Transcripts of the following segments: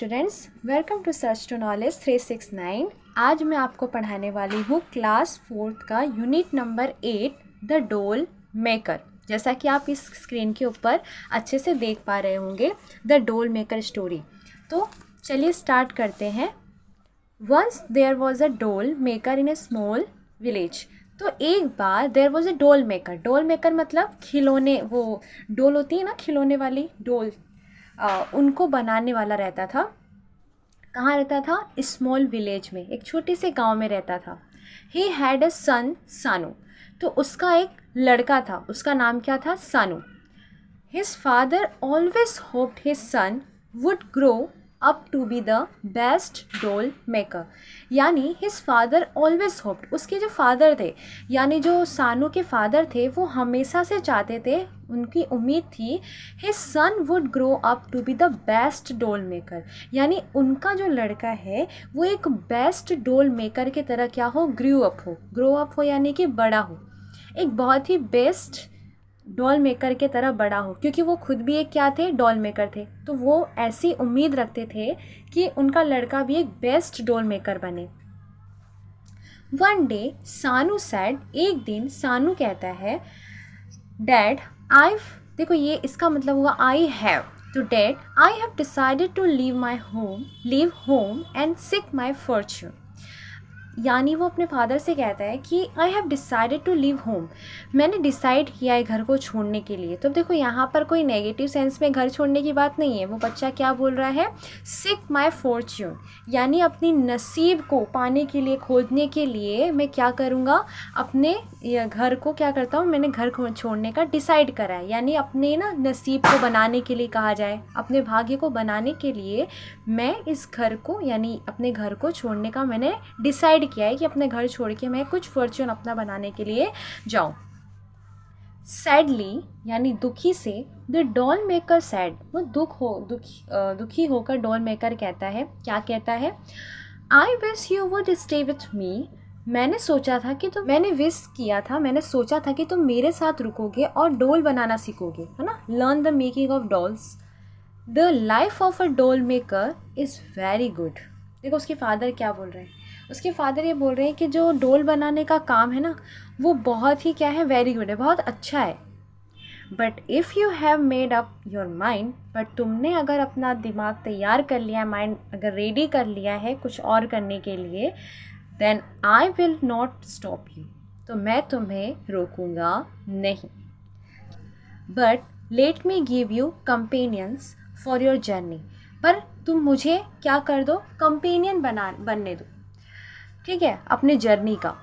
Students, welcome to search to knowledge 369। आज मैं आपको पढ़ाने वाली हूँ क्लास 4th का यूनिट नंबर 8 द डोल मेकर। जैसा कि आप इस स्क्रीन के ऊपर अच्छे से देख पा रहे होंगे, द डोल मेकर स्टोरी। तो चलिए स्टार्ट करते हैं। वंस देयर वॉज अ डोल मेकर इन ए स्मॉल विलेज। तो एक बार देयर वॉज अ डोल मेकर। डोल मेकर मतलब खिलौने, वो डोल होती है ना, खिलौने वाली डोल, उनको बनाने वाला रहता था। कहाँ रहता था? स्मॉल विलेज में, एक छोटे से गांव में रहता था। ही हैड अ सन सानू। तो उसका एक लड़का था, उसका नाम क्या था? Sanu. His father always hoped his son would grow up to be the best doll maker. यानी हिज फादर ऑलवेज होप्ड, उसके जो फादर थे, यानी जो सानू के फादर थे, वो हमेशा से चाहते थे, उनकी उम्मीद थी, his son would grow up to be the best doll maker. यानी उनका जो लड़का है वो एक बेस्ट डोल मेकर की तरह क्या हो? ग्रो अप हो यानी कि बड़ा हो, एक बहुत ही बेस्ट डॉल मेकर के तरह बड़ा हो, क्योंकि वो खुद भी एक क्या थे? डॉल मेकर थे। तो वो ऐसी उम्मीद रखते थे कि उनका लड़का भी एक बेस्ट डॉल मेकर बने। वन डे सानू सैड, एक दिन सानू कहता है, डैड आई, देखो ये इसका मतलब हुआ आई हैव। तो dad I have decided to leave home and seek my fortune. यानी वो अपने फादर से कहता है कि I have decided to leave home, मैंने डिसाइड किया है घर को छोड़ने के लिए। तो देखो यहाँ पर कोई नेगेटिव सेंस में घर छोड़ने की बात नहीं है। वो बच्चा क्या बोल रहा है? सीक माई फॉर्च्यून, यानी अपनी नसीब को पाने के लिए, खोजने के लिए मैं क्या करूँगा? अपने घर को क्या करता हूँ? मैंने घर को छोड़ने का डिसाइड करा है। यानी अपने नसीब को बनाने के लिए कहा जाए, अपने भाग्य को बनाने के लिए मैं इस घर को, यानी अपने घर को छोड़ने का मैंने डिसाइड किया है कि अपने घर छोड़ के मैं कुछ फॉर्च्यून अपना बनाने के लिए जाऊं। सैडली यानी दुखी से, द डॉल मेकर सैड, वो दुखी होकर डॉल मेकर कहता है, क्या कहता है? I wish you would stay with me, मैंने सोचा था कि मैंने सोचा था कि तुम मेरे साथ रुकोगे और डोल बनाना सीखोगे, है ना? Learn the making of dolls. The life of a डोल मेकर इज़ वेरी गुड। देखो उसके फादर क्या बोल रहे हैं? उसके फादर ये बोल रहे हैं कि जो डोल बनाने का काम है ना, वो बहुत ही क्या है? वेरी गुड है, बहुत अच्छा है। But if you have made up your mind, but तुमने अगर अपना दिमाग तैयार कर लिया, माइंड अगर रेडी कर लिया है कुछ और करने के लिए, then I will not stop you, तो मैं तुम्हें रोकूंगा नहीं। But let me give you companions for your journey, पर तुम मुझे क्या कर दो? कंपेनियन बनने दो, ठीक है, अपने जर्नी का।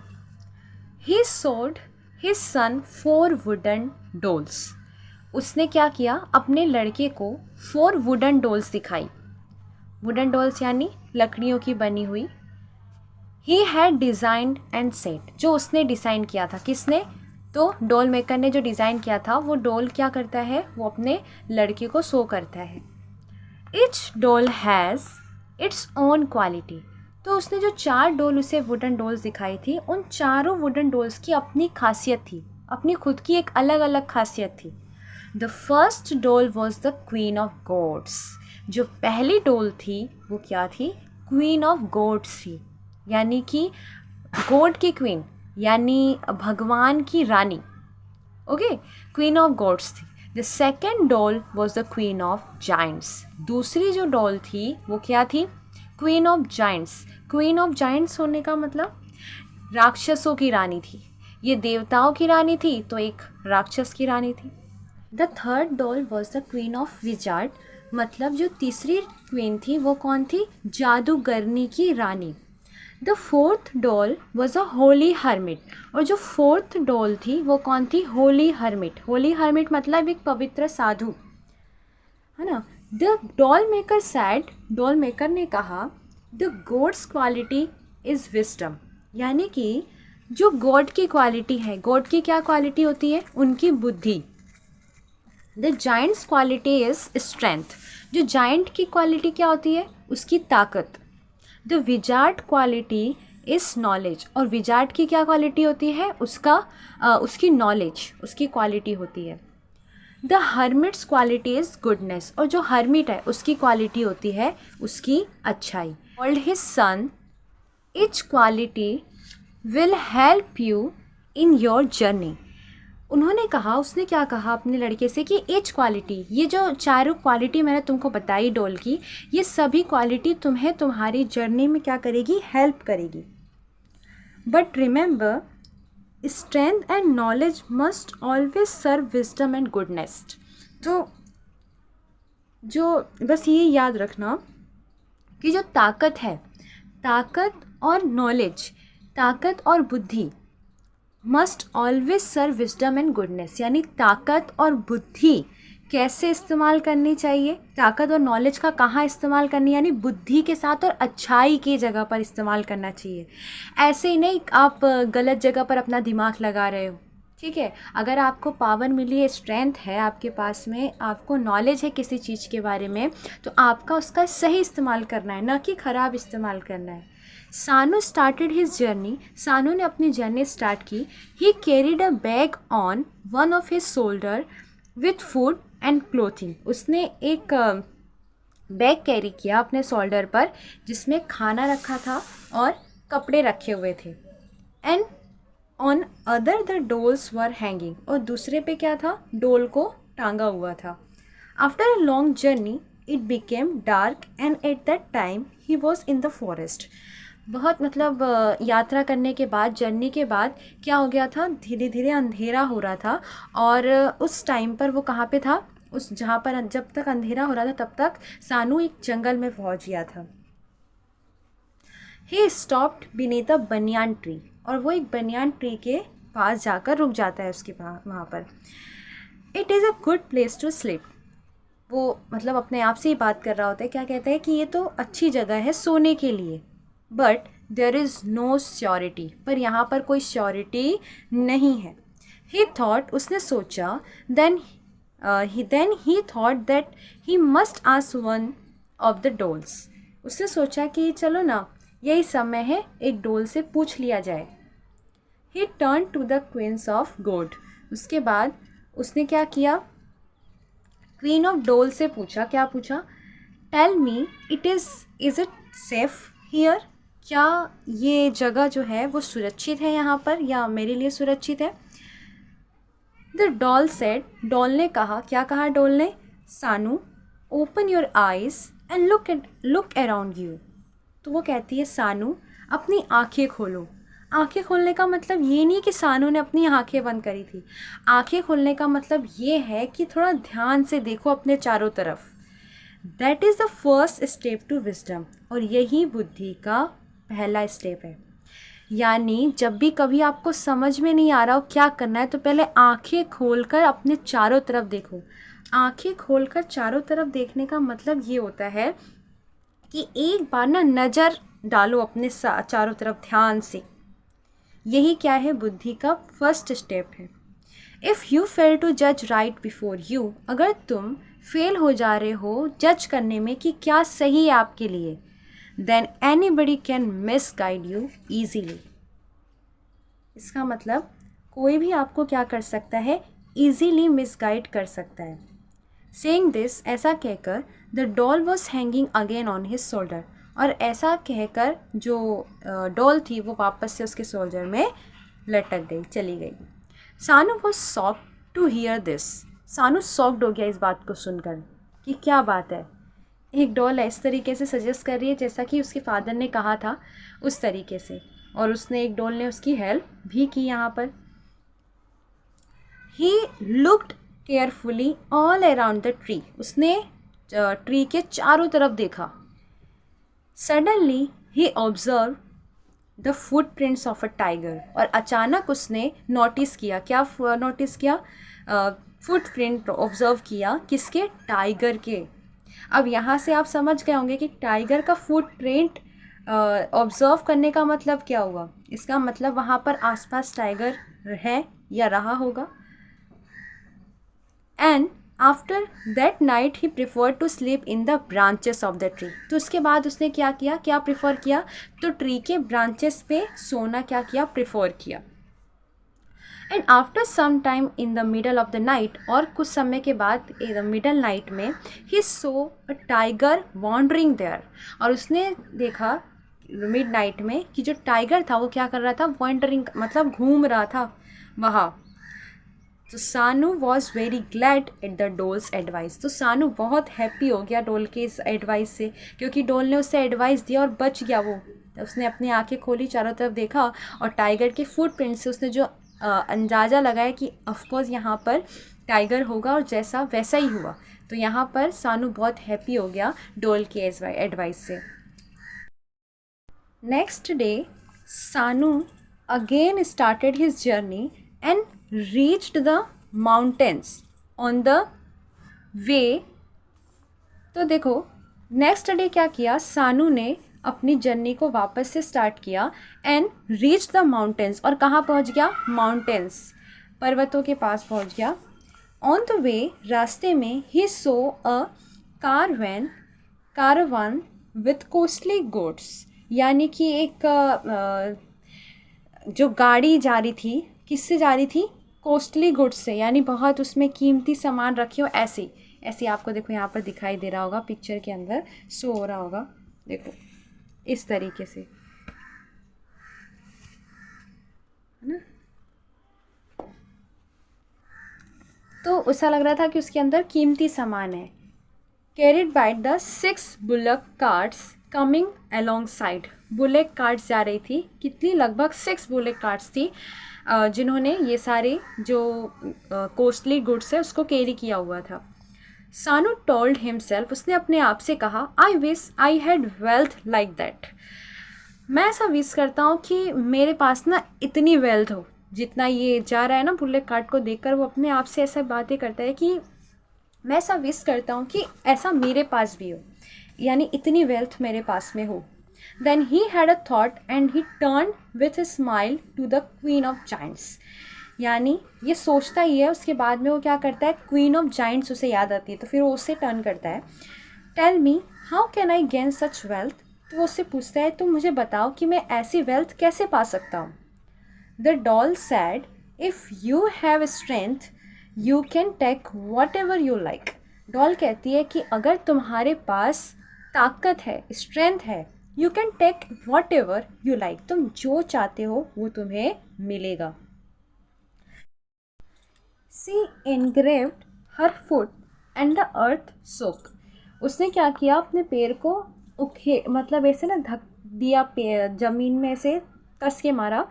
ही sold his son 4 wooden doles, उसने क्या किया? अपने लड़के को 4 वुडन डोल्स दिखाई। वुडन डोल्स यानी लकड़ियों की बनी हुई। He had designed and set, जो उसने डिज़ाइन किया था। किसने? तो डोल मेकर ने जो डिज़ाइन किया था, वो डोल क्या करता है? वो अपने लड़के को शो करता है। ईच डोल हैज़ इट्स ओन क्वालिटी, तो उसने जो 4 डोल उसे वुडन डोल्स दिखाई थी, उन चारों वुडन डोल्स की अपनी खासियत थी, अपनी खुद की एक अलग अलग खासियत थी। The first doll was the queen of gods, जो पहली डोल थी वो क्या थी? क्वीन ऑफ गॉड्स थी, यानी कि गॉड की क्वीन, यानी भगवान की रानी। ओके, क्वीन ऑफ गॉड्स थी। द सेकेंड डोल was the queen of Giants, दूसरी जो डोल थी वो क्या थी? Queen of Giants. Queen of Giants होने का मतलब राक्षसों की रानी थी। ये देवताओं की रानी थी, तो एक राक्षस की रानी थी। The third doll was the queen of wizard, मतलब जो तीसरी क्वीन थी वो कौन थी? जादूगरनी की रानी। The fourth doll was a holy hermit, और जो फोर्थ डॉल थी वो कौन थी? होली हर्मिट। होली हर्मिट मतलब एक पवित्र साधु, है ना? The doll maker sad, doll maker ने कहा, the gods quality is wisdom, यानी कि जो गॉड की क्वालिटी है, गॉड की क्या क्वालिटी होती है? उनकी बुद्धि। The Giants quality is strength, जो जाइंट की क्वालिटी क्या होती है? उसकी ताकत। The wizard quality is knowledge, और विजार्ड की क्या क्वालिटी होती है? उसकी नॉलेज, उसकी क्वालिटी होती है। The hermits quality is goodness, और जो हर्मिट है उसकी क्वालिटी होती है उसकी अच्छाई. Told his son each quality will help you in your journey. उन्होंने कहा, उसने क्या कहा अपने लड़के से कि ईच क्वालिटी, ये जो चारों क्वालिटी मैंने तुमको बताई डॉल की, ये सभी क्वालिटी तुम्हें तुम्हारी जर्नी में क्या करेगी, हेल्प करेगी. But remember strength and knowledge must always serve wisdom and goodness. तो जो बस ये याद रखना कि जो ताकत है, ताकत और नॉलेज, ताकत और बुद्धि must always serve wisdom and goodness, यानी ताकत और बुद्धि कैसे इस्तेमाल करनी चाहिए, ताकत और नॉलेज का कहाँ इस्तेमाल करनी, यानी बुद्धि के साथ और अच्छाई की जगह पर इस्तेमाल करना चाहिए. ऐसे ही नहीं आप गलत जगह पर अपना दिमाग लगा रहे हो. ठीक है, अगर आपको पावर मिली है, स्ट्रेंथ है आपके पास में, आपको नॉलेज है किसी चीज़ के बारे में, तो आपका उसका सही इस्तेमाल करना है, ना कि ख़राब इस्तेमाल करना है. सानू स्टार्टेड हिज जर्नी, सानू ने अपनी जर्नी स्टार्ट की. He carried a bag on one of his shoulder with food and clothing. उसने एक बैग कैरी किया अपने शोल्डर पर जिसमें खाना रखा था और कपड़े रखे हुए थे. And on other the doles were hanging, और दूसरे पे क्या था, डोल को टांगा हुआ था. After a long journey it became dark and at that time he was in the forest. बहुत मतलब यात्रा करने के बाद, जर्नी के बाद क्या हो गया था, धीरे धीरे अंधेरा हो रहा था. और उस टाइम पर वो कहाँ पे था, उस जहाँ पर जब तक अंधेरा हो रहा था तब तक सानू एक जंगल में पहुँच गया था. He stopped beneath a banyan tree, और वो एक बनियान ट्री के पास जाकर रुक जाता है उसके पास, वहाँ पर. It is a good place to sleep. वो मतलब अपने आप से ही बात कर रहा होता है. क्या कहता है कि ये तो अच्छी जगह है सोने के लिए. But there is no surety, पर यहाँ पर कोई श्योरिटी नहीं है. ही थॉट, उसने सोचा, then he thought that he must ask one of the dolls. उसने सोचा कि चलो ना, यही समय है एक डोल से पूछ लिया जाए. He turn to the queens of god. उसके बाद उसने क्या किया, क्वीन ऑफ डोल से पूछा. क्या पूछा, tell me it is it safe here, क्या ये जगह जो है वो सुरक्षित है यहाँ पर, या मेरे लिए सुरक्षित है. द डॉल सेड, डॉल ने कहा. क्या कहा डॉल ने, सानू open your eyes and look around you. तो वो कहती है, सानू अपनी आंखें खोलो. आंखें खोलने का मतलब ये नहीं कि सानू ने अपनी आंखें बंद करी थी. आंखें खोलने का मतलब ये है कि थोड़ा ध्यान से देखो अपने चारों तरफ. That is the first step to wisdom, और यही बुद्धि का पहला स्टेप है. यानी जब भी कभी आपको समझ में नहीं आ रहा हो क्या करना है, तो पहले आंखें खोलकर अपने चारों तरफ देखो. आंखें खोलकर चारों तरफ देखने का मतलब ये होता है कि एक बार ना नज़र डालो अपने चारों तरफ ध्यान से. यही क्या है, बुद्धि का फर्स्ट स्टेप है. इफ़ यू फेल टू जज राइट बिफोर यू, अगर तुम फेल हो जा रहे हो जज करने में कि क्या सही है आपके लिए, then anybody can misguide you easily. इसका मतलब कोई भी आपको क्या कर सकता है, easily misguide कर सकता है. Saying this, ऐसा कहकर the doll was hanging again on his shoulder, और ऐसा कहकर जो डॉल थी वो वापस से उसके शोल्डर में लटक गई, चली गई. सानू was shocked to hear this. सानू शॉक्ड हो गया इस बात को सुनकर कि क्या बात है, एक डॉल है इस तरीके से सजेस्ट कर रही है जैसा कि उसके फादर ने कहा था उस तरीके से, और उसने एक डॉल ने उसकी हेल्प भी की यहाँ पर. He looked carefully all around the tree. उसने ट्री के चारों तरफ देखा. Suddenly he observe the footprints of a tiger, और अचानक उसने नोटिस किया. क्या नोटिस किया, फुटप्रिंट ऑब्जर्व किया. किसके, टाइगर के. अब यहाँ से आप समझ गए होंगे कि टाइगर का फुटप्रिंट ऑब्जर्व करने का मतलब क्या हुआ. इसका मतलब वहाँ पर आसपास टाइगर है या रहा होगा. And after that night he prefer to sleep in the branches of the tree. तो उसके बाद उसने क्या किया, क्या प्रिफर किया, तो ट्री के ब्रांचेस पे सोना क्या किया, प्रिफर किया. And after some time in the middle of the night, और कुछ समय के बाद मिडल नाइट में, he saw a tiger wandering there, और उसने देखा मिड नाइट में कि जो टाइगर था वो क्या कर रहा था, वॉन्डरिंग मतलब घूम रहा था वहाँ। तो सानू was very glad at the doles advice, तो सानू बहुत हैप्पी हो गया डोल के इस एडवाइस से, क्योंकि डोल ने उसे एडवाइस दिया और बच गया वो। तो उसने अपनी आंखें खोली, चारों तरफ देखा, और टाइगर के फुटप्रिंट से उसने जो अंदाज़ा लगाया कि ऑफकोर्स यहाँ पर टाइगर होगा, और जैसा वैसा ही हुआ। तो यहाँ पर सानू बहुत हैप्पी हो गया डोल के एडवाइस से। नेक्स्ट डे सानू again started his journey and reached the mountains on the way। तो देखो नेक्स्ट डे क्या किया, सानू ने अपनी जर्नी को वापस से स्टार्ट किया एंड रीच द माउंटेन्स, और कहाँ पहुँच गया, माउंटेन्स, पर्वतों के पास पहुँच गया। ऑन द वे, रास्ते में, he saw a Karwan with costly goods, यानी कि एक जो गाड़ी जा रही थी, किससे जा रही थी, कॉस्टली गुड्स से, यानी बहुत उसमें कीमती सामान रखे हो, ऐसे ऐसे आपको देखो यहाँ पर दिखाई दे रहा होगा, पिक्चर के अंदर शो हो रहा होगा, देखो इस तरीके से, है ना। तो ऐसा लग रहा था कि उसके अंदर कीमती सामान है। Carried by the 6 bullock carts coming along side, bullet carts जा रही थी, कितनी, लगभग 6 बुलेट कार्ट्स थी जिन्होंने ये सारे जो कॉस्टली गुड्स है उसको कैरी किया हुआ था। सानू टोल्ड हिमसेल्फ, उसने अपने आप से कहा, I wish I had wealth like that, मैं ऐसा विश करता हूँ कि मेरे पास ना इतनी वेल्थ हो, जितना ये जा रहा है ना बुलेट कार्ट को देखकर, वो अपने आप से ऐसा बातें करता है कि मैं ऐसा विश करता हूँ कि ऐसा मेरे पास भी हो, यानी इतनी वेल्थ मेरे पास में हो। Then he had a thought and he turn with a smile to the queen of giants, यानी ये सोचता ही है, उसके बाद में वो क्या करता है, क्वीन ऑफ जाइंट्स उसे याद आती है, तो फिर वो उससे टर्न करता है। Tell me how can I gain such wealth, तो वो उससे पूछता है, तुम मुझे बताओ कि मैं ऐसी वेल्थ कैसे पा सकता हूँ। The doll said, if you have strength you can take whatever you like, doll कहती है कि अगर तुम्हारे पास ताकत है, स्ट्रेंथ है, you can take whatever you like, तुम जो चाहते हो वो तुम्हें मिलेगा। She engraved her foot and the earth shook, उसने क्या किया, अपने पैर को मतलब ऐसे ना धक दिया, जमीन में से कस के मारा,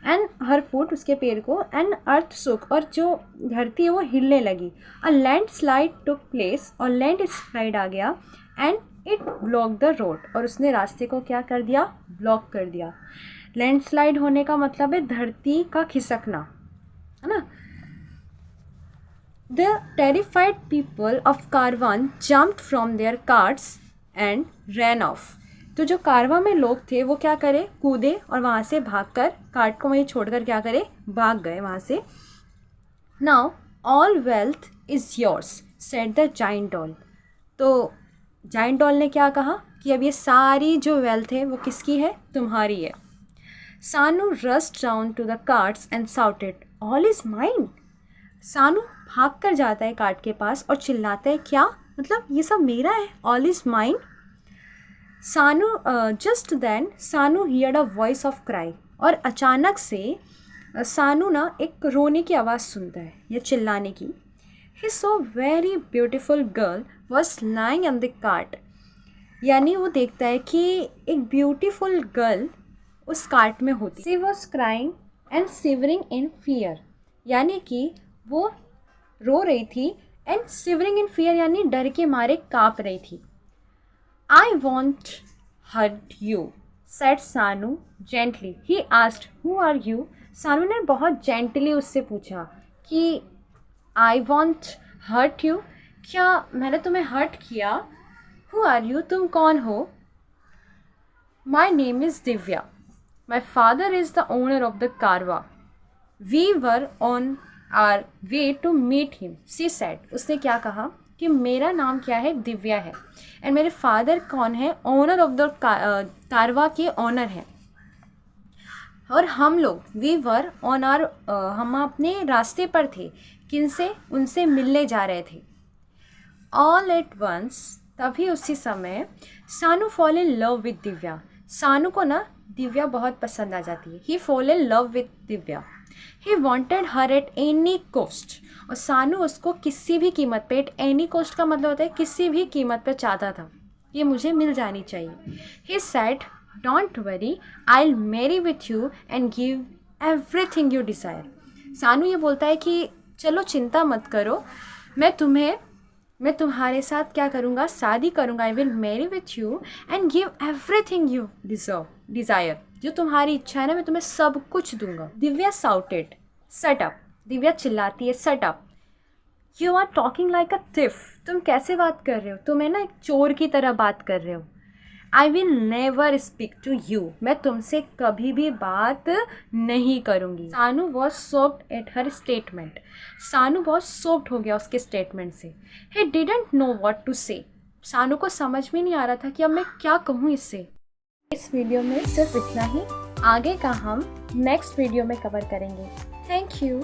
एंड हर फुट उसके पैर को, एंड अर्थ सोक, और जो धरती है वो हिलने लगी। A land slide took place, और लैंड स्लाइड आ गया, and it block the road, और उसने रास्ते को क्या कर दिया, ब्लॉक कर दिया। लैंड स्लाइड होने का मतलब है धरती का खिसकना, है ना। The terrified people of Karwan jumped from their carts and ran off. तो जो कारवा में लोग थे वो क्या करे, कूदे और वहाँ से भागकर, कार्ट को वहीं छोड़कर क्या करे, भाग गए वहाँ से। Now all wealth is yours, said the giant doll. तो जाइंट डॉल ने क्या कहा कि अब ये सारी जो वेल्थ है वो किसकी है, तुम्हारी है। Sanu rushed down to the carts and shouted, all is mine. Sanu भाग कर जाता है कार्ट के पास और चिल्लाता है, क्या मतलब ये सब मेरा है, ऑल इज माइन। सानू जस्ट देन सानू heard a voice of cry, और अचानक से सानू ना एक रोने की आवाज़ सुनता है या चिल्लाने की। He saw very beautiful girl was lying on the cart, यानी वो देखता है कि एक ब्यूटीफुल गर्ल उस कार्ट में होती। She was crying and shivering in fear, यानी कि वो रो रही थी, एंड सिवरिंग इन फियर यानी डर के मारे काँप रही थी। I won't hurt you, said Sanu gently. He asked who are you, Sanu ने बहुत जेंटली उससे पूछा कि आई वॉन्ट हर्ट यू, क्या मैंने तुम्हें हर्ट किया। हु आर यू, तुम कौन हो। My name is Divya, my father is the owner of the caravan, we were on our way to meet him, she said. उसने क्या कहा कि मेरा नाम क्या है, दिव्या है, एंड मेरे फादर कौन है, ओनर ऑफ द कारवा के ओनर हैं। और हम लोग वी वर ऑन आर हम अपने रास्ते पर थे, किनसे, उनसे मिलने जा रहे थे। ऑल एट वंस, तभी उसी समय Sanu fall in love with Divya. Sanu को ना दिव्या बहुत पसंद आ जाती है। He fall in love with Divya. He wanted her at any cost, और सानू उसको किसी भी कीमत पे, एट एनी कोस्ट का मतलब होता है किसी भी कीमत पे चाहता था, ये मुझे मिल जानी चाहिए। He said don't worry, I will marry with you and give everything you desire. सानू ये बोलता है कि चलो चिंता मत करो, मैं तुम्हारे साथ क्या करूँगा, शादी करूँगा। I will marry with you and give everything you desire, जो तुम्हारी इच्छा है ना, मैं तुम्हें सब कुछ दूंगा। Divya shouted, shut up. Divya चिल्लाती है, shut up, you are talking like a thief. तुम कैसे बात कर रहे हो, तुम है ना एक चोर की तरह बात कर रहे हो। I will never speak to you, मैं तुमसे कभी भी बात नहीं करूँगी। Sanu was shocked at her statement. Sanu बहुत शॉक्ड हो गया उसके स्टेटमेंट से। He didn't know what to say. Sanu को समझ में नहीं आ रहा था कि अब मैं क्या कहूँ इससे। इस वीडियो में सिर्फ इतना ही, आगे का हम नेक्स्ट वीडियो में कवर करेंगे। Thank you.